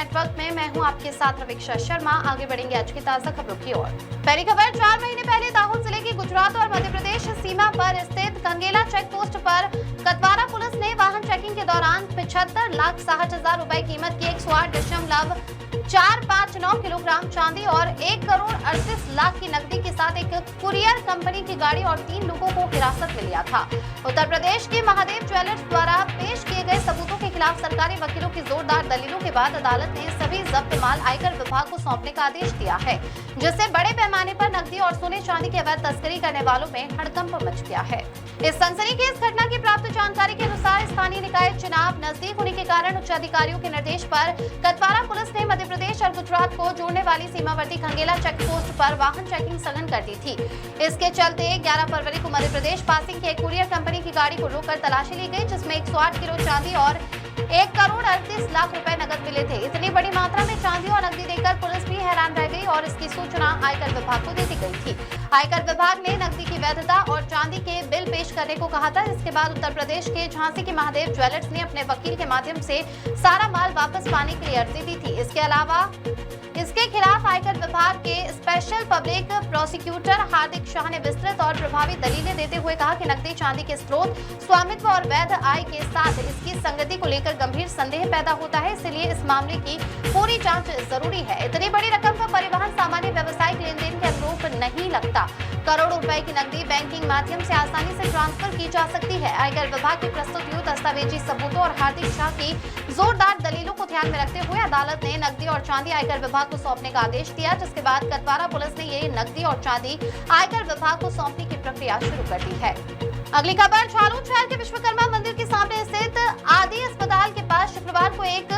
Network में मैं हूं आपके साथ रवीक्षा शर्मा। आगे बढ़ेंगे आज की ताजा खबरों की ओर। पहली खबर, 4 महीने पहले दाहोद जिले की गुजरात और मध्य प्रदेश सीमा पर स्थित कंगेला चेक पोस्ट पर कतवारा पुलिस ने वाहन चेकिंग के दौरान 75,60,000 रुपए कीमत की 108.459 किलोग्राम चांदी और 1 करोड़ 38 लाख की नकदी के साथ एक कुरियर कंपनी की गाड़ी और 3 लोगों को हिरासत में लिया था। उत्तर प्रदेश के महादेव ज्वेलर्स द्वारा पेश किए गए सबूतों के खिलाफ सरकारी वकीलों की जोरदार दलीलों के बाद अदालत ने सभी जब्त माल आयकर विभाग को सौंपने का आदेश दिया है, जिससे बड़े पैमाने पर नकदी और सोने चांदी की अवैध तस्करी करने वालों में हड़कंप मच गया है। इस सनसनीखेज घटना की प्राप्त जानकारी के अनुसार स्थानीय निकाय चुनाव नजदीक होने के कारण उच्च अधिकारियों के निर्देश पर कतवारा पुलिस ने मध्य प्रदेश और गुजरात को जोड़ने वाली सीमावर्ती खंगेला चेक पोस्ट पर वाहन चेकिंग सघन कर दी थी। इसके चलते 11 फरवरी को मध्य प्रदेश पासिंग की एक कुरियर कंपनी की गाड़ी को रोककर तलाशी ली गई, जिसमें 108 किलो चांदी और 1 करोड़ 38 लाख रुपए नकद मिले थे। इतनी बड़ी मात्रा में चांदी और नकदी देखकर पुलिस भी हैरान रह गई और इसकी सूचना आयकर विभाग को दे दी गई थी। आयकर विभाग ने नकदी की वैधता और चांदी के बिल पेश करने को कहा था। इसके बाद उत्तर प्रदेश के झांसी के महादेव ज्वेलर्स ने अपने वकील के माध्यम से सारा माल वापस पाने के लिए अर्जी दी थी। इसके अलावा इसके खिलाफ आयकर विभाग के स्पेशल पब्लिक प्रोसिक्यूटर हार्दिक शाह ने विस्तृत और प्रभावी दलीलें देते हुए कहा कि नकदी चांदी के स्रोत, स्वामित्व और वैध आय के साथ इसकी संगति को लेकर गंभीर संदेह पैदा होता है, इसलिए इस मामले की पूरी जांच जरूरी है। इतनी बड़ी रकम का परिवहन सामान्य व्यावसायिक लेन देन के अनुरूप नहीं लगता। करोड़ों रुपए की नकदी बैंकिंग माध्यम से आसानी से ट्रांसफर की जा सकती है। आयकर विभाग की प्रस्तुत युक्त दस्तावेजी सबूतों और हार्दिक शाह की जोरदार दलीलों को ध्यान में रखते हुए अदालत ने नकदी और चांदी आयकर विभाग को सौंपने का आदेश दिया, जिसके बाद कतवारा पुलिस ने ये नकदी और चांदी आयकर विभाग को सौंपने की प्रक्रिया शुरू कर दी है। अगली खबर, झालूद शहर के विश्वकर्मा मंदिर के सामने स्थित आदि अस्पताल के पास शुक्रवार को एक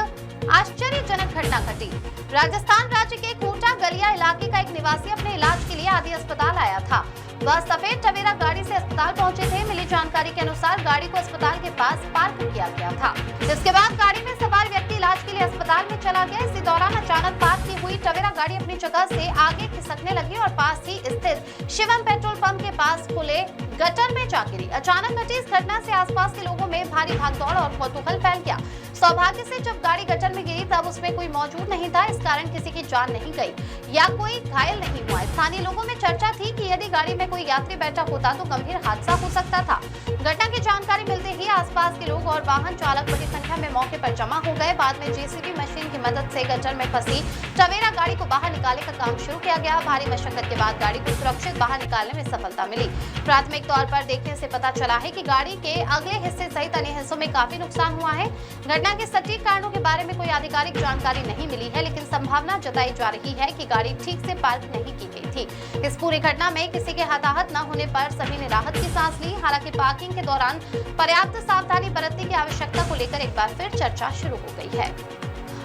आश्चर्यजनक घटना घटी। राजस्थान राज्य के कोटा गलिया इलाके का एक निवासी अपने इलाज के लिए आदि अस्पताल आया था। वह सफेद टवेरा गाड़ी से अस्पताल पहुंचे थे। मिली जानकारी के अनुसार गाड़ी को अस्पताल के पास पार्क किया गया था। इसके बाद गाड़ी में सवार व्यक्ति इलाज के लिए अस्पताल में चला गया। इसी दौरान अचानक पार्क की हुई टवेरा गाड़ी अपनी जगह से आगे खिसकने लगी और पास ही स्थित शिवम पेट्रोल पंप के पास खुले गटर में जा गिरी। अचानक घटी इस घटना से आसपास के लोगों में भारी भागदौड़ और कौतूहल फैल गया। सौभाग्य से जब गाड़ी गटर में गिरी तब उसमें कोई मौजूद नहीं था, इस कारण किसी की जान नहीं गई या कोई घायल नहीं हुआ। स्थानीय लोगों में चर्चा थी कि यदि गाड़ी में कोई यात्री बैठा होता तो गंभीर हादसा हो सकता था। घटना की जानकारी मिलते ही आसपास के लोग और वाहन चालक बड़ी संख्या में मौके पर जमा हो गए। बाद में जेसीबी मशीन की मदद से गटर में फंसी टवेरा गाड़ी को बाहर निकालने का काम शुरू किया गया। भारी मशक्कत के बाद गाड़ी को सुरक्षित बाहर निकालने में सफलता मिली। प्राथमिक तौर पर देखने से पता चला है कि गाड़ी के अगले हिस्से सहित अन्य हिस्सों में काफी नुकसान हुआ है। घटना के सटीक कारणों के बारे में कोई आधिकारिक जानकारी नहीं मिली है, लेकिन संभावना जताई जा रही है कि गाड़ी ठीक से पार्क नहीं की गई थी। इस पूरी घटना में किसी के हताहत न होने पर सभी ने राहत की सांस ली। हालांकि पार्किंग के दौरान पर्याप्त सावधानी बरतने की आवश्यकता को लेकर एक बार फिर चर्चा शुरू हो गई है।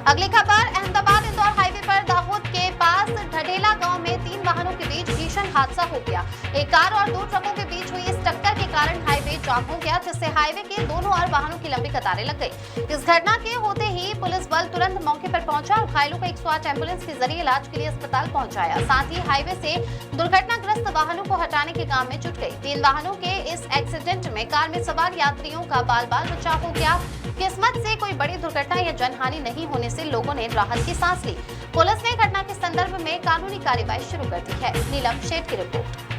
अगली खबर, अहमदाबाद इंदौर हाईवे पर दाहोद के पास ढढेला गांव में 3 वाहनों के बीच भीषण हादसा हो गया। एक कार और 2 ट्रकों के बीच हुई इस टक्कर के कारण हाईवे जाम हो गया, जिससे हाईवे के दोनों ओर वाहनों की लंबी कतारें लग गई। इस घटना के होते ही पुलिस बल तुरंत मौके पर पहुंचा और घायलों को 108 एम्बुलेंस के जरिए इलाज के लिए अस्पताल पहुंचाया। साथ ही हाईवे से दुर्घटनाग्रस्त वाहनों को हटाने के काम में जुट गई। 3 वाहनों के इस एक्सीडेंट में कार में सवार यात्रियों का बाल बाल बचाव हो गया। किस्मत से कोई बड़ी दुर्घटना या जनहानि नहीं होने से लोगों ने राहत की सांस ली। पुलिस ने घटना के संदर्भ में कानूनी कार्रवाई शुरू कर दी है। नीलम शेठ की रिपोर्ट।